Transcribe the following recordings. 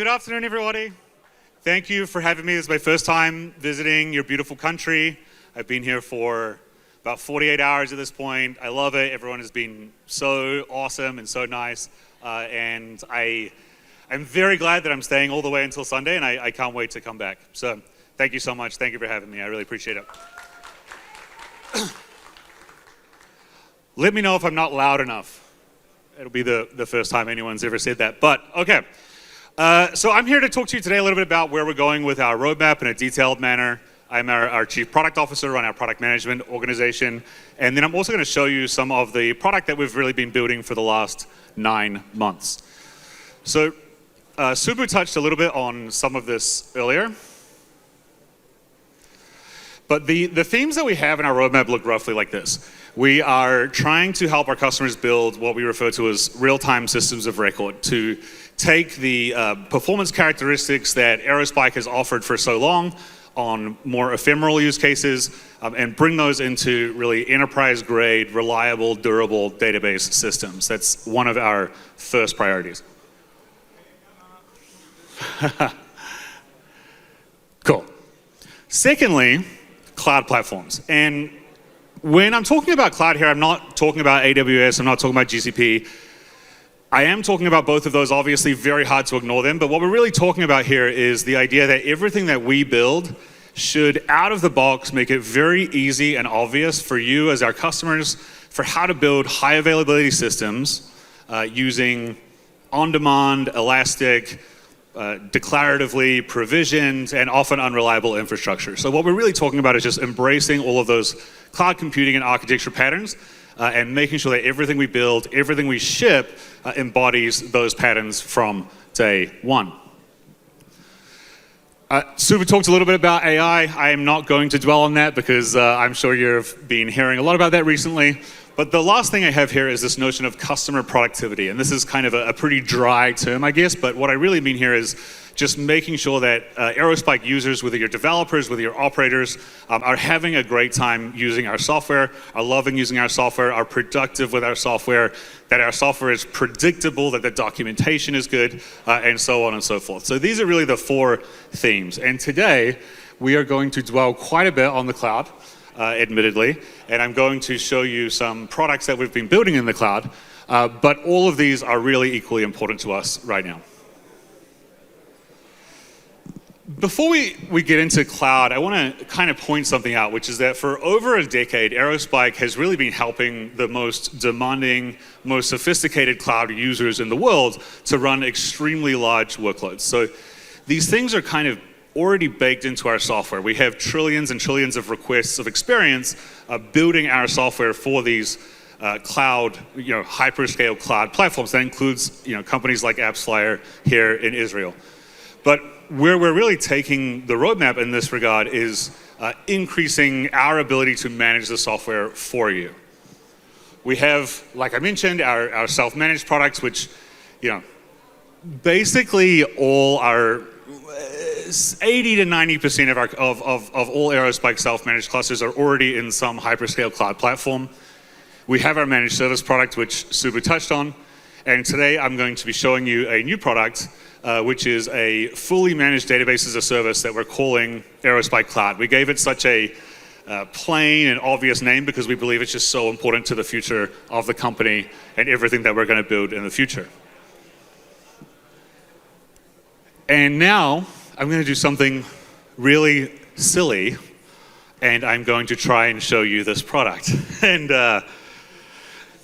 Good afternoon, everybody. Thank you for having me. This is my first time visiting your beautiful country. I've been here for about 48 hours at this point. I love it. Everyone has been so awesome and so nice. And I'm very glad that I'm staying all the way until Sunday, and I can't wait to come back. So thank you so much. Thank you for having me. I really appreciate it. Let me know if I'm not loud enough. It'll be the first time anyone's ever said that. But okay. So I'm here to talk to you today a little bit about where we're going with our roadmap in a detailed manner. I'm our Chief Product Officer on our product management organization. And then I'm also going to show you some of the product that we've really been building for the last 9 months. So Subbu touched a little bit on some of this earlier. But the themes that we have in our roadmap look roughly like this. We are trying to help our customers build what we refer to as real-time systems of record, to take the performance characteristics that Aerospike has offered for so long on more ephemeral use cases and bring those into really enterprise-grade, reliable, durable database systems. That's one of our first priorities. Cool. Secondly, cloud platforms. And when I'm talking about cloud here, I'm not talking about AWS, I'm not talking about GCP. I am talking about both of those, obviously very hard to ignore them, but what we're really talking about here is the idea that everything that we build should, out of the box, make it very easy and obvious for you as our customers for how to build high availability systems using on-demand, elastic, declaratively provisioned, and often unreliable infrastructure. So what we're really talking about is just embracing all of those cloud computing and architecture patterns and making sure that everything we build, everything we ship embodies those patterns from day one. Subbu talked a little bit about AI. I am not going to dwell on that because I'm sure you've been hearing a lot about that recently. But the last thing I have here is this notion of customer productivity. And this is kind of a pretty dry term, I guess. But what I really mean here is just making sure that Aerospike users, whether you're developers, whether you're operators, are having a great time using our software, are loving using our software, are productive with our software, that our software is predictable, that the documentation is good, and so on and so forth. So these are really the 4 themes. And today, we are going to dwell quite a bit on the cloud. Admittedly, and I'm going to show you some products that we've been building in the cloud, but all of these are really equally important to us right now. Before we get into cloud, I want to kind of point something out, which is that for over a decade, Aerospike has really been helping the most demanding, most sophisticated cloud users in the world to run extremely large workloads. So these things are kind of already baked into our software. We have trillions and trillions of requests of experience building our software for these cloud, hyperscale cloud platforms. That includes, companies like AppsFlyer here in Israel. But where we're really taking the roadmap in this regard is increasing our ability to manage the software for you. We have, like I mentioned, our self-managed products, which, basically all our 80 to 90% of all Aerospike self-managed clusters are already in some hyperscale cloud platform. We have our managed service product, which Subbu touched on, and today I'm going to be showing you a new product, which is a fully managed database as a service that we're calling Aerospike Cloud. We gave it such a plain and obvious name because we believe it's just so important to the future of the company and everything that we're going to build in the future. And now, I'm going to do something really silly, and I'm going to try and show you this product. And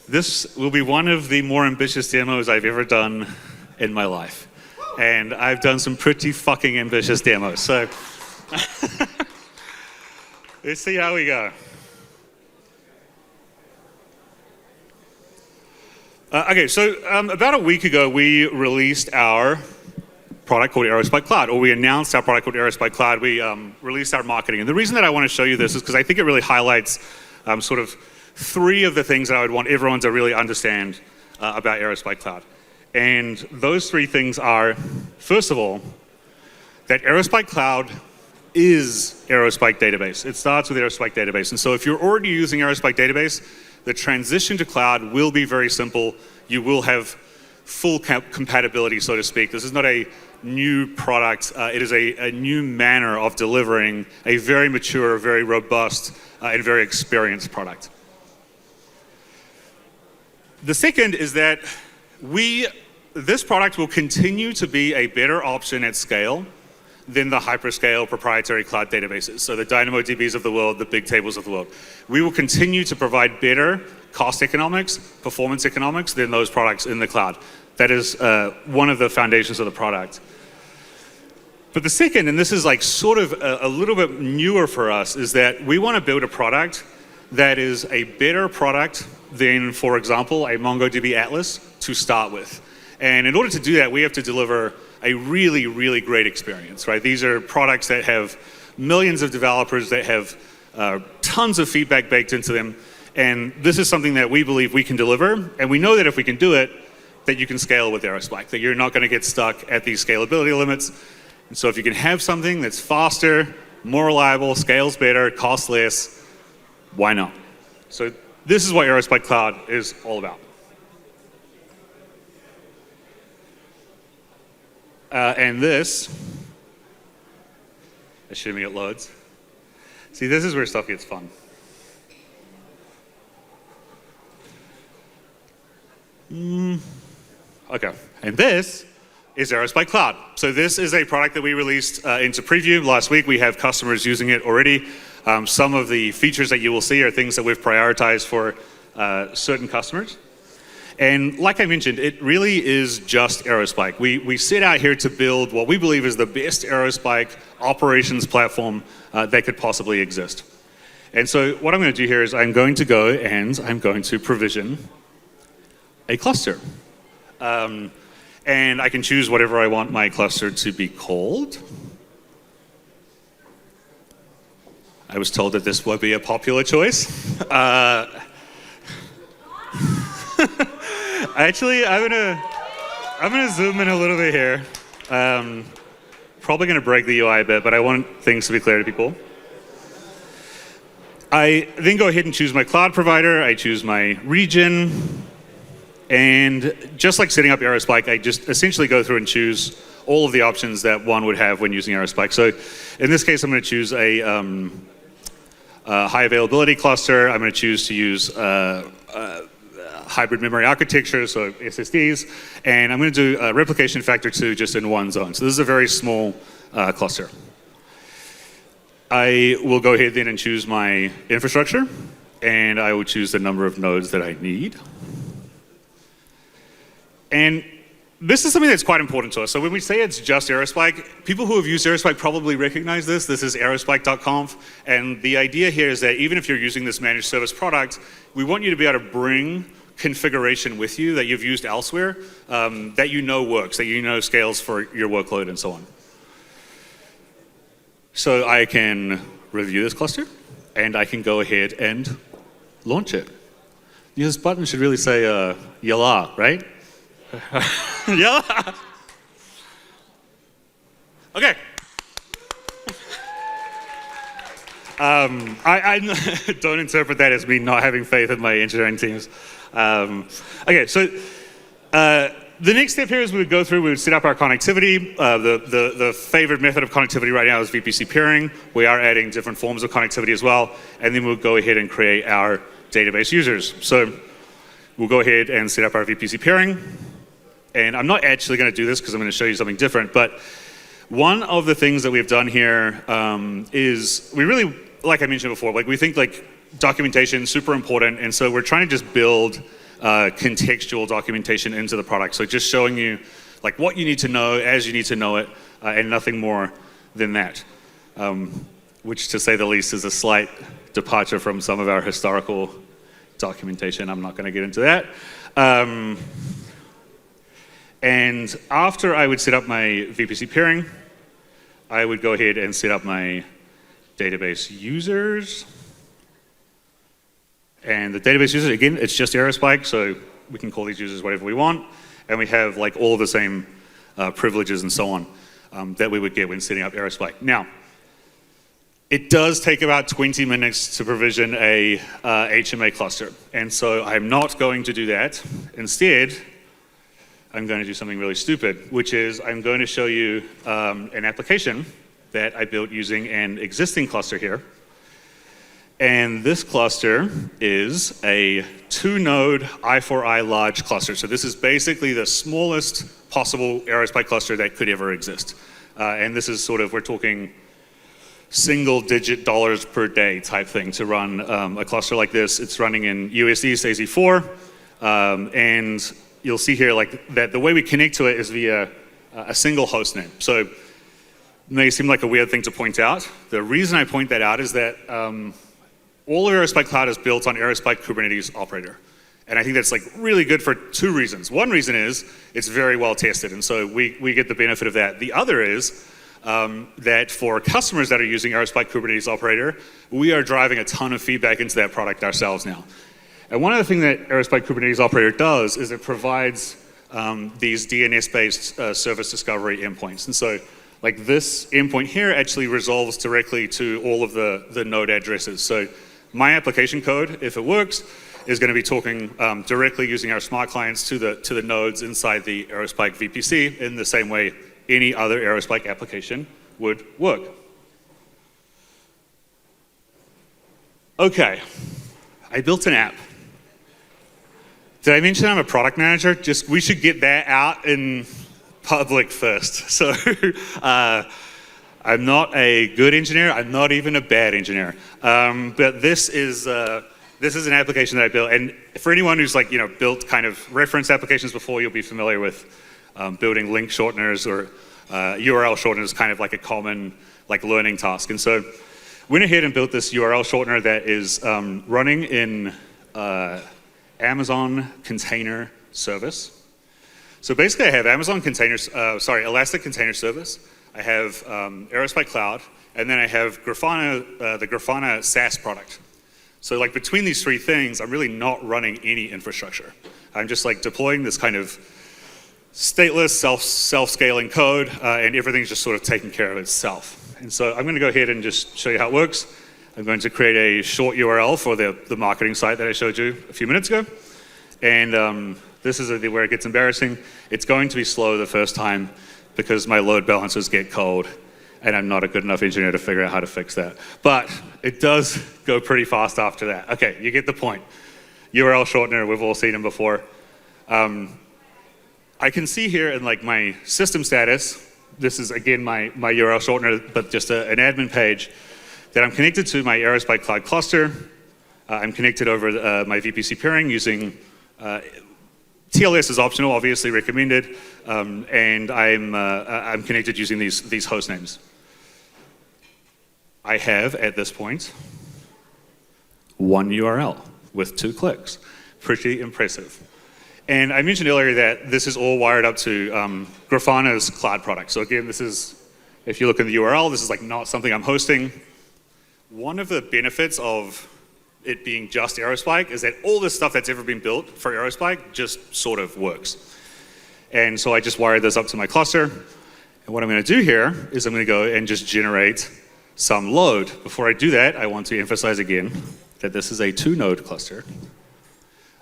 this will be one of the more ambitious demos I've ever done in my life. And I've done some pretty fucking ambitious demos, so let's see how we go. Okay, so about a week ago, we released our product called Aerospike Cloud, or we announced our product called Aerospike Cloud. We released our marketing. And the reason that I want to show you this is because I think it really highlights sort of 3 of the things that I would want everyone to really understand about Aerospike Cloud. And those 3 things are, first of all, that Aerospike Cloud is Aerospike Database. It starts with Aerospike Database. And so if you're already using Aerospike Database, the transition to cloud will be very simple. You will have full compatibility, so to speak. This is not a new product. It is a new manner of delivering a very mature, very robust, and very experienced product. The second is that this product will continue to be a better option at scale than the hyperscale proprietary cloud databases. So the DynamoDBs of the world, the big tables of the world. We will continue to provide better cost economics, performance economics than those products in the cloud. That is one of the foundations of the product. But the second, and this is like sort of a little bit newer for us, is that we want to build a product that is a better product than, for example, a MongoDB Atlas to start with. And in order to do that, we have to deliver a really, really great experience, right? These are products that have millions of developers, that have tons of feedback baked into them. And this is something that we believe we can deliver. And we know that if we can do it, that you can scale with Aerospike, that you're not going to get stuck at these scalability limits. And so if you can have something that's faster, more reliable, scales better, costs less, why not? So this is what Aerospike Cloud is all about. And this, assuming it loads. See, this is where stuff gets fun. Okay, and this is Aerospike Cloud. So this is a product that we released into preview last week. We have customers using it already. Some of the features that you will see are things that we've prioritized for certain customers. And like I mentioned, it really is just Aerospike. We set out here to build what we believe is the best Aerospike operations platform that could possibly exist. And so what I'm going to do here is I'm going to go and I'm going to provision a cluster. And I can choose whatever I want my cluster to be called. I was told that this would be a popular choice. Actually, I'm gonna zoom in a little bit here. Probably gonna break the UI a bit, but I want things to be clear to people. I then go ahead and choose my cloud provider. I choose my region. And just like setting up Aerospike, I just essentially go through and choose all of the options that one would have when using Aerospike. So in this case, I'm going to choose a high availability cluster. I'm going to choose to use hybrid memory architecture, so SSDs. And I'm going to do a replication factor 2 just in one zone. So this is a very small cluster. I will go ahead then and choose my infrastructure. And I will choose the number of nodes that I need. And this is something that's quite important to us. So when we say it's just Aerospike, people who have used Aerospike probably recognize this. This is aerospike.conf. And the idea here is that even if you're using this managed service product, we want you to be able to bring configuration with you that you've used elsewhere, that you know works, that you know scales for your workload and so on. So I can review this cluster, and I can go ahead and launch it. This button should really say Yalla, right? Yeah. Okay. I don't interpret that as me not having faith in my engineering teams. Okay, so the next step here is we would set up our connectivity. The favorite method of connectivity right now is VPC peering. We are adding different forms of connectivity as well, and then we'll go ahead and create our database users. So we'll go ahead and set up our VPC peering. And I'm not actually going to do this because I'm going to show you something different, but one of the things that we've done here is we really, like I mentioned before, like we think like documentation is super important, and so we're trying to just build contextual documentation into the product. So just showing you like what you need to know as you need to know it, and nothing more than that. Which, to say the least, is a slight departure from some of our historical documentation. I'm not going to get into that. And after I would set up my VPC peering, I would go ahead and set up my database users. And the database users, again, it's just Aerospike, so we can call these users whatever we want. And we have like all the same privileges and so on that we would get when setting up Aerospike. Now, it does take about 20 minutes to provision a HMA cluster. And so I'm not going to do that. Instead, I'm going to do something really stupid, which is I'm going to show you an application that I built using an existing cluster here. And this cluster is a 2-node I4I large cluster. So this is basically the smallest possible Aerospike cluster that could ever exist. And this is sort of, we're talking single-digit dollars per day type thing to run a cluster like this. It's running in USD AZ4, and you'll see here like that the way we connect to it is via a single host name. So it may seem like a weird thing to point out. The reason I point that out is that all of Aerospike Cloud is built on Aerospike Kubernetes operator. And I think that's like really good for 2 reasons. One reason is it's very well tested, and so we get the benefit of that. The other is that for customers that are using Aerospike Kubernetes operator, we are driving a ton of feedback into that product ourselves now. And one of the things that Aerospike Kubernetes operator does is it provides these DNS-based service discovery endpoints. And so like this endpoint here actually resolves directly to all of the node addresses. So my application code, if it works, is going to be talking directly using our smart clients to the nodes inside the Aerospike VPC in the same way any other Aerospike application would work. Okay, I built an app. Did I mention I'm a product manager? We should get that out in public first. So I'm not a good engineer. I'm not even a bad engineer. But this is an application that I built. And for anyone who's like, built kind of reference applications before, you'll be familiar with building link shorteners or URL shorteners, kind of like a common like learning task. And so went ahead and built this URL shortener that is running in Amazon Container Service. So basically I have Amazon Containers, Elastic Container Service. I have Aerospike Cloud, and then I have Grafana, the Grafana SaaS product. So like between these 3 things, I'm really not running any infrastructure. I'm just like deploying this kind of stateless, self-scaling code, and everything's just sort of taking care of itself. And so I'm going to go ahead and just show you how it works. I'm going to create a short URL for the marketing site that I showed you a few minutes ago. And this is where it gets embarrassing. It's going to be slow the first time because my load balancers get cold, and I'm not a good enough engineer to figure out how to fix that. But it does go pretty fast after that. Okay, you get the point. URL shortener, we've all seen them before. I can see here in like my system status, this is again my URL shortener, but just an admin page, that I'm connected to my Aerospike Cloud cluster. I'm connected over my VPC pairing using TLS is optional, obviously recommended, and I'm connected using these host names. I have, at this point, 1 URL with 2 clicks. Pretty impressive. And I mentioned earlier that this is all wired up to Grafana's cloud product. So again, this is, if you look in the URL, this is like not something I'm hosting. One of the benefits of it being just Aerospike is that all this stuff that's ever been built for Aerospike just sort of works. And so I just wired this up to my cluster. And what I'm going to do here is I'm going to go and just generate some load. Before I do that, I want to emphasize again that this is a 2-node cluster.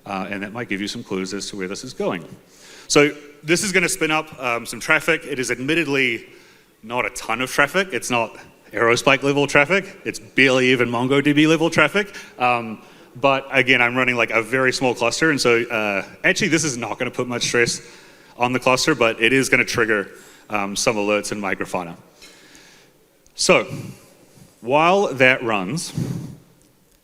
And that might give you some clues as to where this is going. So this is going to spin up some traffic. It is admittedly not a ton of traffic. It's not Aerospike level traffic. It's barely even MongoDB level traffic. But again, I'm running like a very small cluster. And so actually, this is not going to put much stress on the cluster, but it is going to trigger some alerts in my Grafana. So while that runs,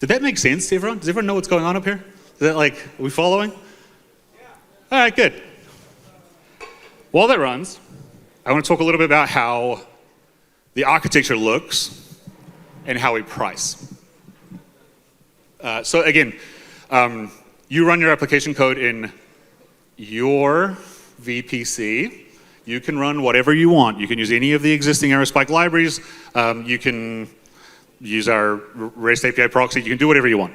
did that make sense to everyone? Does everyone know what's going on up here? Is that like, are we following? Yeah. All right, good. While that runs, I want to talk a little bit about how the architecture looks and how we price. So again, you run your application code in your VPC. You can run whatever you want. You can use any of the existing Aerospike libraries. You can use our REST API proxy. You can do whatever you want.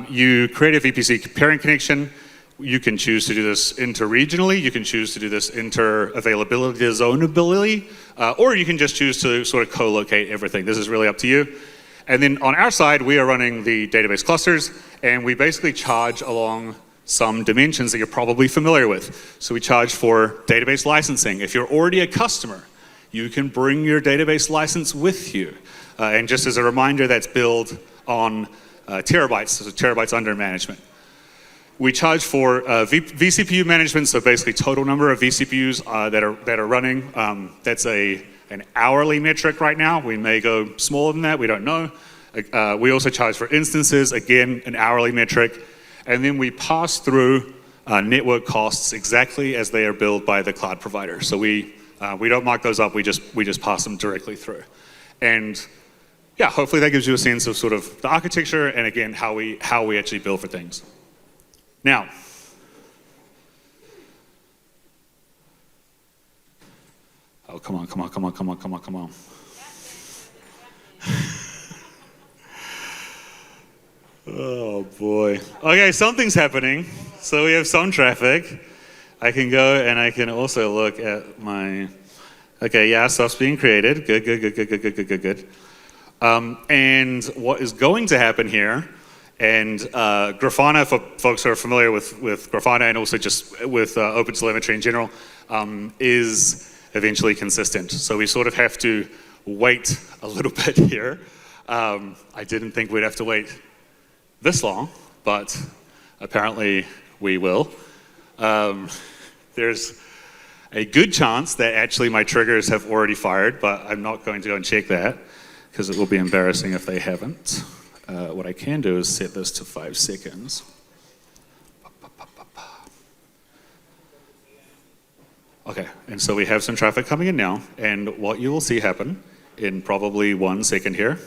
You create a VPC pairing connection. You can choose to do this inter-regionally. You can choose to do this inter-availability, zonability, or you can just choose to sort of co-locate everything. This is really up to you. And then on our side, we are running the database clusters, and we basically charge along some dimensions that you're probably familiar with. So we charge for database licensing. If you're already a customer, you can bring your database license with you. And just as a reminder, that's billed on terabytes, so terabytes under management. We charge for vCPU management, so basically total number of vCPUs that are running. That's an hourly metric right now. We may go smaller than that, we don't know. We also charge for instances, again, an hourly metric. And then we pass through network costs exactly as they are billed by the cloud provider. So we don't mark those up, we just pass them directly through. And yeah, hopefully that gives you a sense of sort of the architecture and again, how we actually bill for things. Now, oh, come on. Oh boy. Okay, something's happening. So we have some traffic. I can go and I can also look at my, okay, yeah, stuff's being created. Good. And what is going to happen here, and Grafana, for folks who are familiar with Grafana and also just with OpenTelemetry in general, is eventually consistent. So we sort of have to wait a little bit here. I didn't think we'd have to wait this long, but apparently we will. There's a good chance that actually my triggers have already fired, but I'm not going to go and check that because it will be embarrassing if they haven't. What I can do is set this to 5 seconds. Okay, and so we have some traffic coming in now, and what you will see happen in probably 1 second here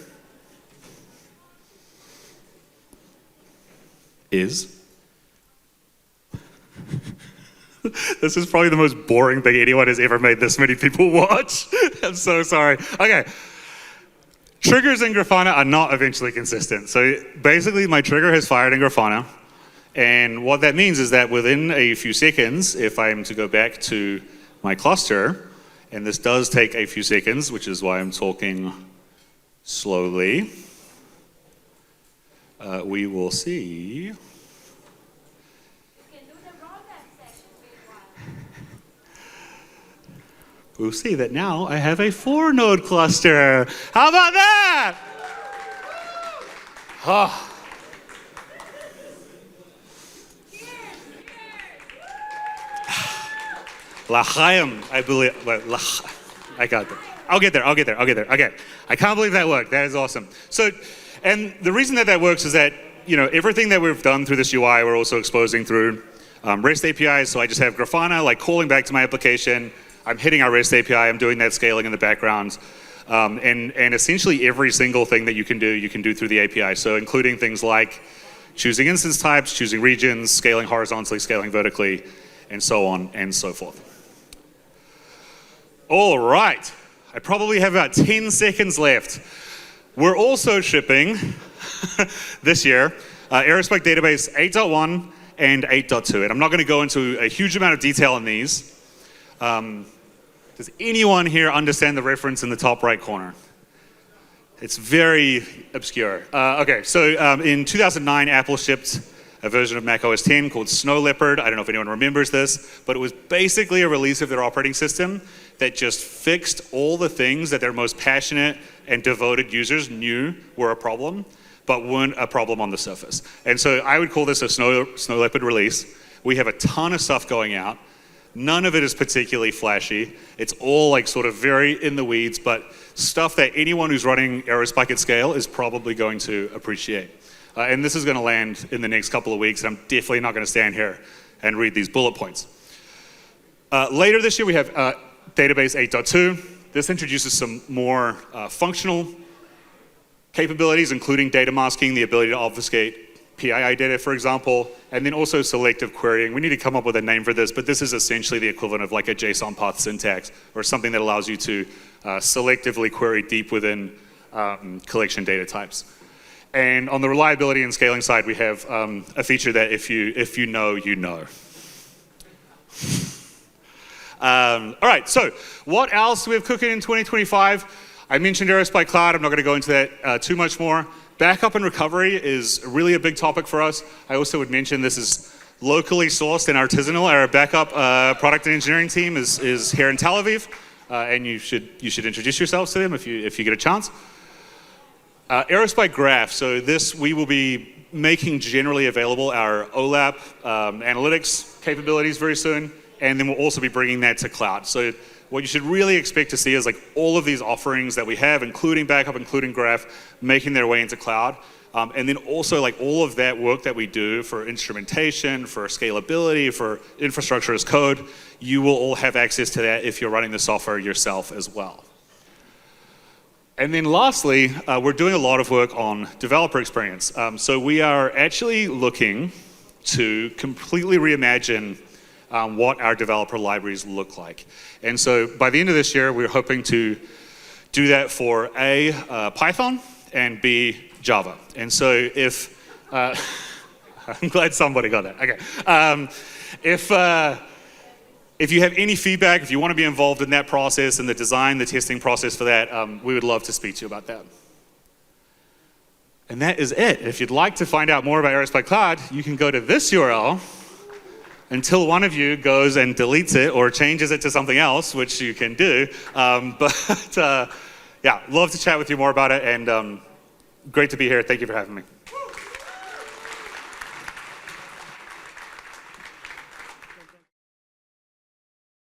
is this is probably the most boring thing anyone has ever made this many people watch. I'm so sorry. Okay. Triggers in Grafana are not eventually consistent. So basically my trigger has fired in Grafana. And what that means is that within a few seconds, if I'm to go back to my cluster, and this does take a few seconds, which is why I'm talking slowly, we will see. We'll see that now I have a 4-node cluster. How about that? Oh. L'chaim, I believe. I got that. I'll get there. Okay. I can't believe that worked. That is awesome. So, and the reason that works is that, everything that we've done through this UI, we're also exposing through REST APIs. So I just have Grafana like calling back to my application. I'm hitting our REST API, I'm doing that scaling in the background. And essentially every single thing that you can do through the API. So including things like choosing instance types, choosing regions, scaling horizontally, scaling vertically, and so on and so forth. All right, I probably have about 10 seconds left. We're also shipping this year Aerospike database 8.1 and 8.2. And I'm not going to go into a huge amount of detail on these. Does anyone here understand the reference in the top right corner? It's very obscure. Okay, so in 2009, Apple shipped a version of Mac OS X called Snow Leopard. I don't know if anyone remembers this, but it was basically a release of their operating system that just fixed all the things that their most passionate and devoted users knew were a problem, but weren't a problem on the surface. And so I would call this a Snow Leopard release. We have a ton of stuff going out. None of it is particularly flashy. It's all like sort of very in the weeds, but stuff that anyone who's running Aerospike at scale is probably going to appreciate. And this is going to land in the next couple of weeks, and I'm definitely not going to stand here and read these bullet points. Later this year, we have database 8.2. This introduces some more functional capabilities, including data masking, the ability to obfuscate PII data, for example, and then also selective querying. We need to come up with a name for this, but this is essentially the equivalent of like a JSON path syntax or something that allows you to selectively query deep within collection data types. And on the reliability and scaling side, we have a feature that if you know, you know. All right, so what else do we have cooking in 2025? I mentioned Aerospike Cloud. I'm not going to go into that too much more. Backup and recovery is really a big topic for us. I also would mention this is locally sourced and artisanal. Our backup product and engineering team is here in Tel Aviv, and you should introduce yourselves to them if you get a chance. Aerospike Graph. So this we will be making generally available our OLAP analytics capabilities very soon, and then we'll also be bringing that to cloud. So what you should really expect to see is like all of these offerings that we have, including backup, including graph, making their way into cloud. And then also like all of that work that we do for instrumentation, for scalability, for infrastructure as code, you will all have access to that if you're running the software yourself as well. And then lastly, we're doing a lot of work on developer experience. So we are actually looking to completely reimagine what our developer libraries look like. And so by the end of this year, we're hoping to do that for A, Python, and B, Java. And so if, I'm glad somebody got that, okay. If you have any feedback, if you want to be involved in that process and the design, the testing process for that, we would love to speak to you about that. And that is it. If you'd like to find out more about Aerospike Cloud, you can go to this URL until one of you goes and deletes it or changes it to something else, which you can do. Yeah, love to chat with you more about it, and great to be here. Thank you for having me.